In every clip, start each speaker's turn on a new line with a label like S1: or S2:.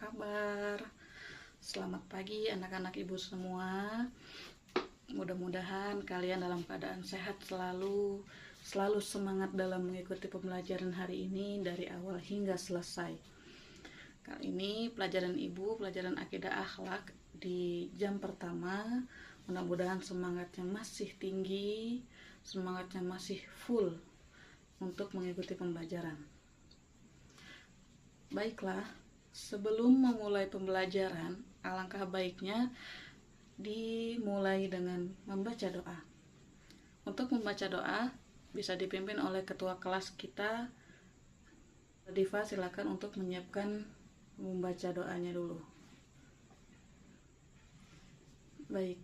S1: kabar? Selamat pagi anak-anak ibu semua. Mudah-mudahan kalian dalam keadaan sehat selalu semangat dalam mengikuti pembelajaran hari ini dari awal hingga selesai. Kali ini pelajaran ibu, pelajaran akidah akhlak di jam pertama. Mudah-mudahan semangatnya masih tinggi, semangatnya masih full untuk mengikuti pembelajaran. Baiklah, sebelum memulai pembelajaran, alangkah baiknya dimulai dengan membaca doa. Untuk membaca doa bisa dipimpin oleh ketua kelas kita. Diva, silakan untuk menyiapkan membaca doanya dulu. Baik.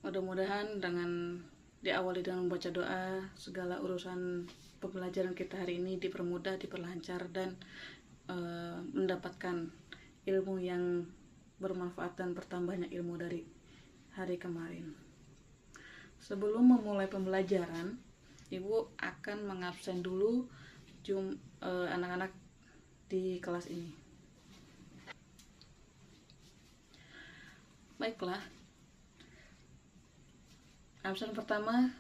S1: Mudah-mudahan dengan diawali dengan membaca doa, segala urusan pembelajaran kita hari ini dipermudah, diperlancar, dan mendapatkan ilmu yang bermanfaat dan bertambahnya ilmu dari hari kemarin. Sebelum memulai pembelajaran, ibu akan mengabsen dulu anak-anak di kelas ini. Baiklah, absen pertama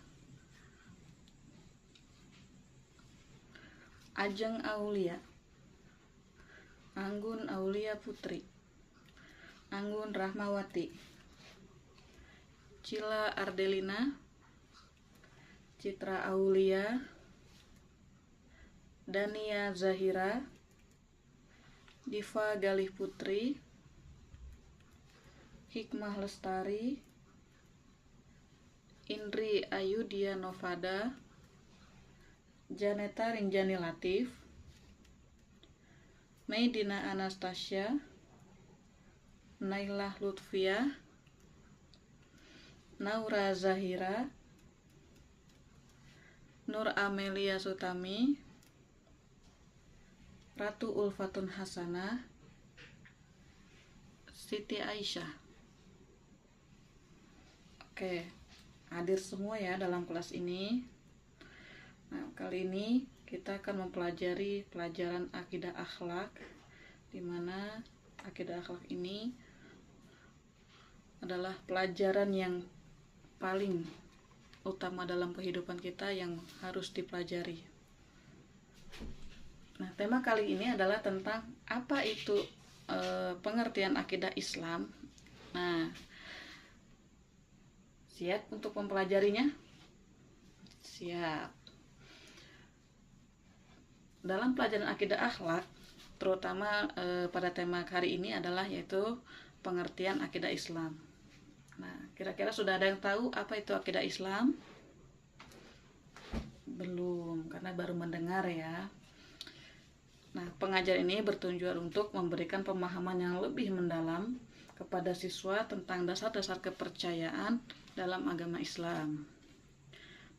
S1: Ajeng Aulia, Anggun Aulia Putri, Anggun Rahmawati, Cila Ardelina, Citra Aulia, Dania Zahira, Diva Galih Putri, Hikmah Lestari, Indri Ayudia Novada, Janeta Rinjani Latif, Maidina Anastasia, Nailah Lutfia, Naura Zahira, Nur Amelia Sutami, Ratu Ulfatun Hasanah, Siti Aisyah. Oke, hadir semua ya dalam kelas ini. Nah, kali ini kita akan mempelajari pelajaran akidah akhlak, di mana akidah akhlak ini adalah pelajaran yang paling utama dalam kehidupan kita yang harus dipelajari. Nah, tema kali ini adalah tentang apa itu pengertian akidah Islam. Nah, siap untuk mempelajarinya? Siap. Dalam pelajaran akidah akhlak, terutama pada tema hari ini adalah yaitu pengertian akidah Islam. Nah, kira-kira sudah ada yang tahu apa itu akidah Islam? Belum, karena baru mendengar ya. Nah, pengajar ini bertujuan untuk memberikan pemahaman yang lebih mendalam kepada siswa tentang dasar-dasar kepercayaan dalam agama Islam.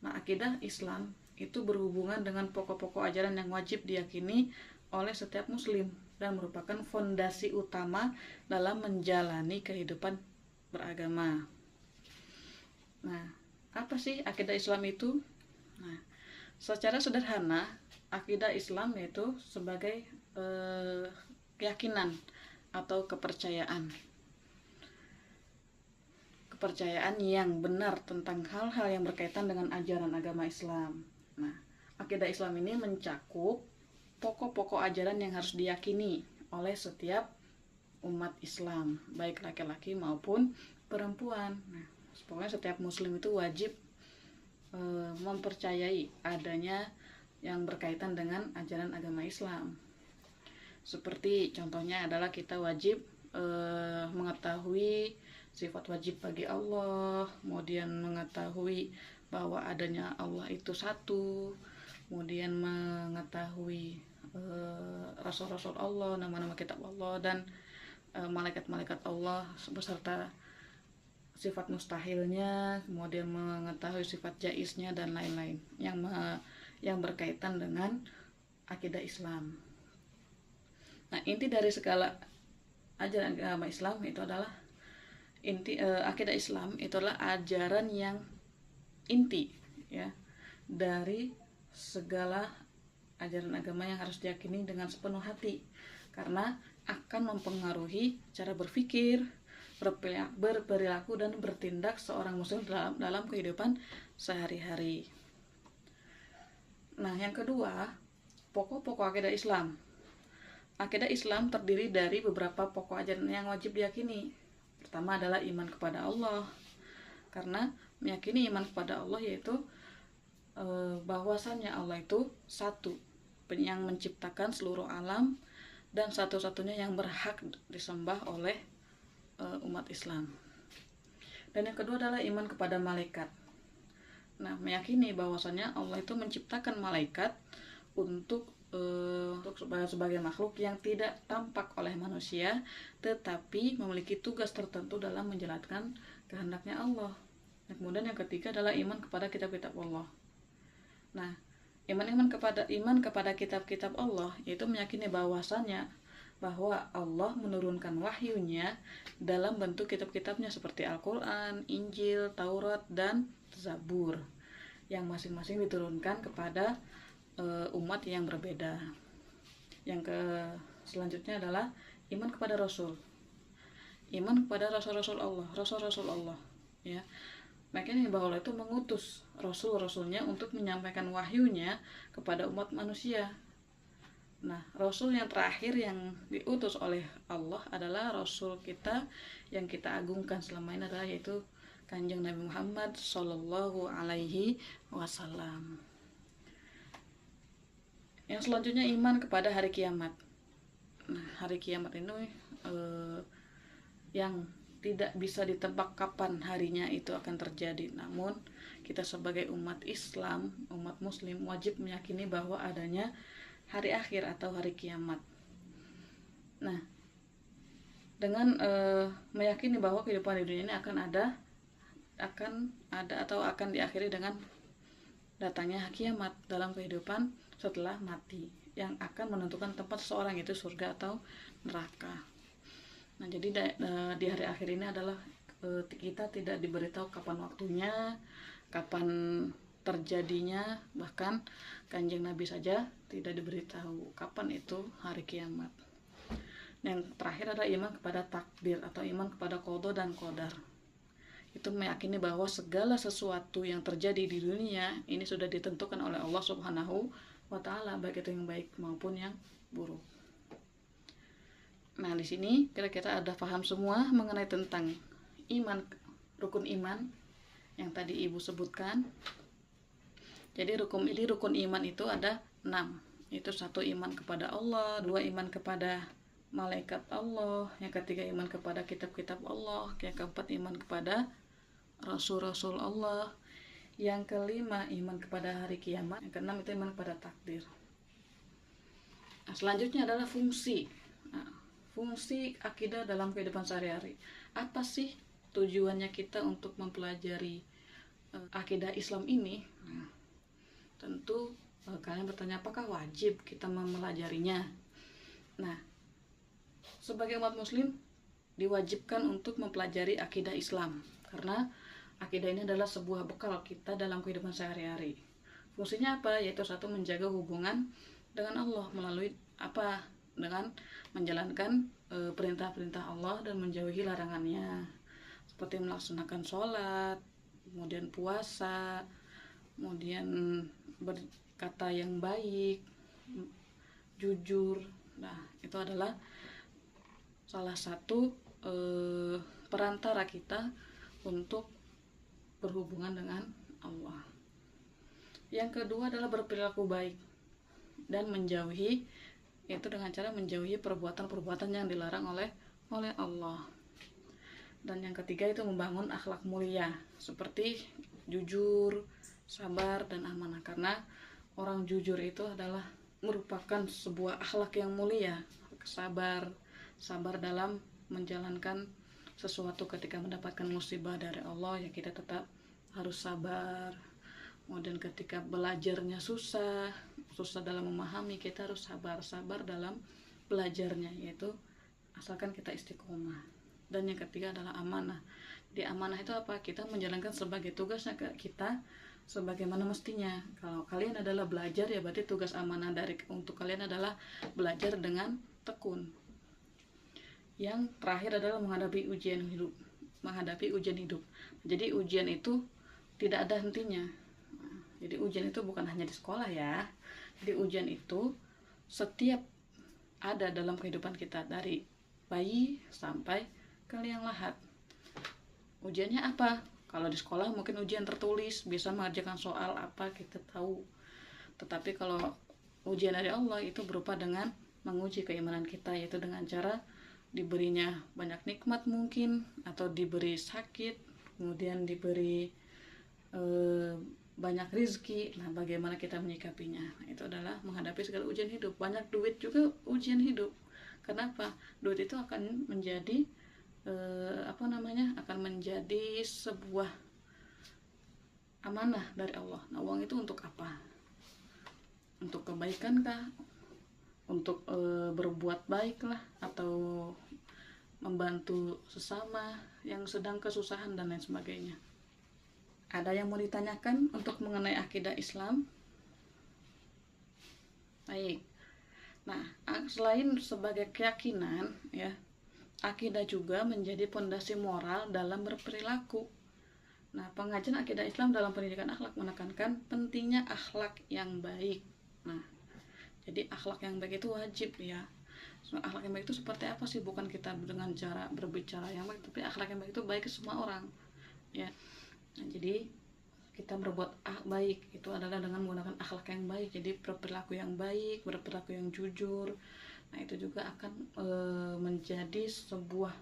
S1: Nah, akidah Islam itu berhubungan dengan pokok-pokok ajaran yang wajib diyakini oleh setiap muslim dan merupakan fondasi utama dalam menjalani kehidupan beragama. Nah, apa sih akidah Islam itu? Nah, secara sederhana, akidah Islam yaitu sebagai keyakinan atau kepercayaan yang benar tentang hal-hal yang berkaitan dengan ajaran agama Islam. Nah, akidah Islam ini mencakup pokok-pokok ajaran yang harus diyakini oleh setiap umat Islam, baik laki-laki maupun perempuan. Nah, pokoknya setiap muslim itu wajib mempercayai adanya yang berkaitan dengan ajaran agama Islam. Seperti contohnya adalah kita wajib mengetahui sifat wajib bagi Allah, kemudian mengetahui bahwa adanya Allah itu satu, kemudian mengetahui rasul-rasul Allah, nama-nama kitab Allah, dan malaikat-malaikat Allah beserta sifat mustahilnya, kemudian mengetahui sifat jaiznya dan lain-lain yang berkaitan dengan akidah Islam. Nah, inti dari segala ajaran agama Islam itu adalah akidah Islam itu adalah ajaran yang inti ya dari segala ajaran agama yang harus diyakini dengan sepenuh hati, karena akan mempengaruhi cara berpikir, berperilaku dan bertindak seorang muslim dalam kehidupan sehari-hari. Nah, yang kedua, pokok-pokok akidah Islam. Akidah Islam terdiri dari beberapa pokok ajaran yang wajib diyakini. Pertama adalah iman kepada Allah, karena meyakini iman kepada Allah yaitu bahwasannya Allah itu satu, yang menciptakan seluruh alam dan satu-satunya yang berhak disembah oleh umat Islam. Dan yang kedua adalah iman kepada malaikat. Nah, meyakini bahwasannya Allah itu menciptakan malaikat untuk sebagai makhluk yang tidak tampak oleh manusia, tetapi memiliki tugas tertentu dalam menjalankan kehendaknya Allah. Dan kemudian yang ketiga adalah iman kepada kitab-kitab Allah. Nah, iman kepada kitab-kitab Allah yaitu meyakini bahwasannya bahwa Allah menurunkan wahyunya dalam bentuk kitab-kitabnya seperti Al-Quran, Injil, Taurat, dan Zabur, yang masing-masing diturunkan kepada umat yang berbeda. Selanjutnya adalah iman kepada Rasul. Iman kepada Rasul-Rasul Allah, ya. Makanya bahwa Allah itu mengutus Rasul-Rasulnya untuk menyampaikan wahyunya kepada umat manusia. Nah, Rasul yang terakhir yang diutus oleh Allah adalah Rasul kita yang kita agungkan selama ini adalah yaitu Kanjeng Nabi Muhammad Sallallahu Alaihi Wasallam. Yang selanjutnya iman kepada hari kiamat. Nah, hari kiamat ini yang tidak bisa ditebak kapan harinya itu akan terjadi. Namun kita sebagai umat Islam, umat Muslim wajib meyakini bahwa adanya hari akhir atau hari kiamat. Nah, dengan meyakini bahwa kehidupan di dunia ini akan ada atau akan diakhiri dengan datangnya kiamat dalam kehidupan setelah mati, yang akan menentukan tempat seseorang itu surga atau neraka. Nah, jadi di hari akhir ini adalah kita tidak diberitahu kapan waktunya, kapan terjadinya, bahkan Kanjeng Nabi saja tidak diberitahu kapan itu hari kiamat. Yang terakhir adalah iman kepada takdir atau iman kepada qada dan qadar. Itu meyakini bahwa segala sesuatu yang terjadi di dunia ini sudah ditentukan oleh Allah Subhanahu wa Ta'ala, baik itu yang baik maupun yang buruk. Nah, di sini kira-kira ada paham semua mengenai tentang iman, rukun iman yang tadi Ibu sebutkan. Jadi rukun iman itu ada 6. Itu 1 iman kepada Allah, 2 iman kepada malaikat Allah, yang ketiga iman kepada kitab-kitab Allah, yang keempat iman kepada rasul-rasul Allah, yang kelima iman kepada hari kiamat, yang keenam itu iman kepada takdir. Nah, selanjutnya adalah fungsi. Fungsi akidah dalam kehidupan sehari-hari. Apa sih tujuannya kita untuk mempelajari akidah Islam ini? Nah, tentu kalian bertanya, apakah wajib kita mempelajarinya? Nah, sebagai umat muslim diwajibkan untuk mempelajari akidah Islam, karena akidah ini adalah sebuah bekal kita dalam kehidupan sehari-hari. Fungsinya apa? Yaitu 1, menjaga hubungan dengan Allah melalui apa? Dengan menjalankan perintah-perintah Allah dan menjauhi larangannya, seperti melaksanakan sholat, kemudian puasa, kemudian berkata yang baik, jujur. Nah, itu adalah salah satu perantara kita untuk berhubungan dengan Allah. Yang kedua adalah berperilaku baik dan menjauhi, yaitu dengan cara menjauhi perbuatan-perbuatan yang dilarang oleh Allah. Dan yang ketiga itu membangun akhlak mulia seperti jujur, sabar, dan amanah, karena orang jujur itu adalah merupakan sebuah akhlak yang mulia. Sabar dalam menjalankan sesuatu ketika mendapatkan musibah dari Allah, ya kita tetap harus sabar. Kemudian ketika belajarnya susah dalam memahami, kita harus sabar dalam belajarnya, yaitu asalkan kita istiqomah. Dan yang ketiga adalah amanah. Di amanah itu apa? Kita menjalankan sebagai tugasnya kita sebagaimana mestinya. Kalau kalian adalah belajar, ya berarti tugas amanah untuk kalian adalah belajar dengan tekun. Yang terakhir adalah menghadapi ujian hidup. Jadi ujian itu tidak ada hentinya. Jadi ujian itu bukan hanya di sekolah ya. Jadi ujian itu setiap ada dalam kehidupan kita, dari bayi sampai ke liang lahat. Ujiannya apa? Kalau di sekolah mungkin ujian tertulis, bisa mengerjakan soal apa kita tahu. Tetapi kalau ujian dari Allah itu berupa dengan menguji keimanan kita, yaitu dengan cara diberinya banyak nikmat mungkin, atau diberi sakit, kemudian diberi banyak rizki. Nah, bagaimana kita menyikapinya? Nah, itu adalah menghadapi segala ujian hidup. Banyak duit juga ujian hidup. Kenapa? Duit itu akan menjadi akan menjadi sebuah amanah dari Allah. Nah, uang itu untuk apa? Untuk kebaikan kah? Untuk berbuat baik lah, atau membantu sesama yang sedang kesusahan dan lain sebagainya. Ada yang mau ditanyakan untuk mengenai akidah Islam? Baik. Nah, selain sebagai keyakinan ya, akidah juga menjadi pondasi moral dalam berperilaku. Nah, pengajian akidah Islam dalam pendidikan akhlak menekankan pentingnya akhlak yang baik. Nah, jadi akhlak yang baik itu wajib ya. Akhlak yang baik itu seperti apa sih? Bukan kita dengan cara berbicara yang baik, tapi akhlak yang baik itu baik ke semua orang ya. Nah, jadi kita berbuat baik itu adalah dengan menggunakan akhlak yang baik. Jadi berperilaku yang baik, berperilaku yang jujur. Nah, itu juga akan menjadi sebuah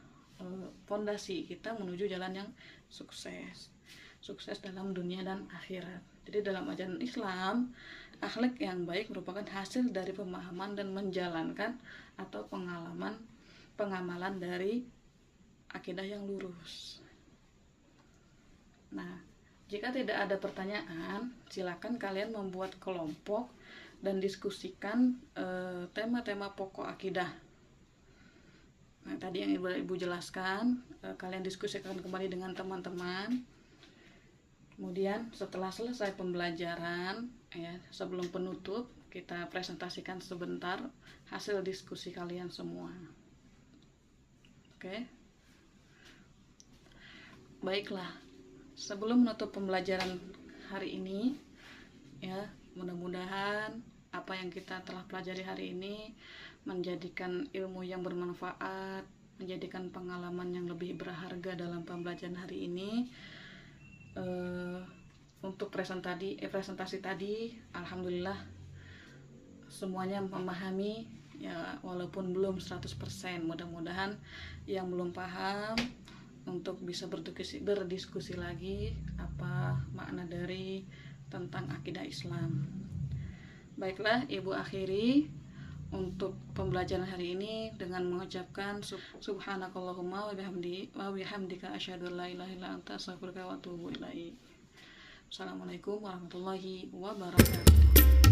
S1: fondasi kita menuju jalan yang sukses dalam dunia dan akhirat. Jadi dalam ajaran Islam, akhlak yang baik merupakan hasil dari pemahaman dan menjalankan atau pengamalan dari akidah yang lurus. Nah, jika tidak ada pertanyaan, silakan kalian membuat kelompok dan diskusikan tema-tema pokok akidah. Nah, tadi yang Ibu jelaskan, kalian diskusikan kembali dengan teman-teman. Kemudian setelah selesai pembelajaran, ya, sebelum penutup, kita presentasikan sebentar hasil diskusi kalian semua. Oke? Baiklah. Sebelum menutup pembelajaran hari ini, ya, mudah-mudahan apa yang kita telah pelajari hari ini menjadikan ilmu yang bermanfaat, menjadikan pengalaman yang lebih berharga dalam pembelajaran hari ini. Untuk presentasi tadi, alhamdulillah semuanya memahami ya, walaupun belum 100%. Mudah-mudahan yang belum paham untuk bisa berdiskusi lagi apa makna dari tentang akidah Islam. Baiklah, Ibu akhiri untuk pembelajaran hari ini dengan mengucapkan subhanakallahumma wa bihamdika asyhadu an la ilaha illa anta astaghfiruka wa atubu ilaik. Assalamualaikum warahmatullahi wabarakatuh.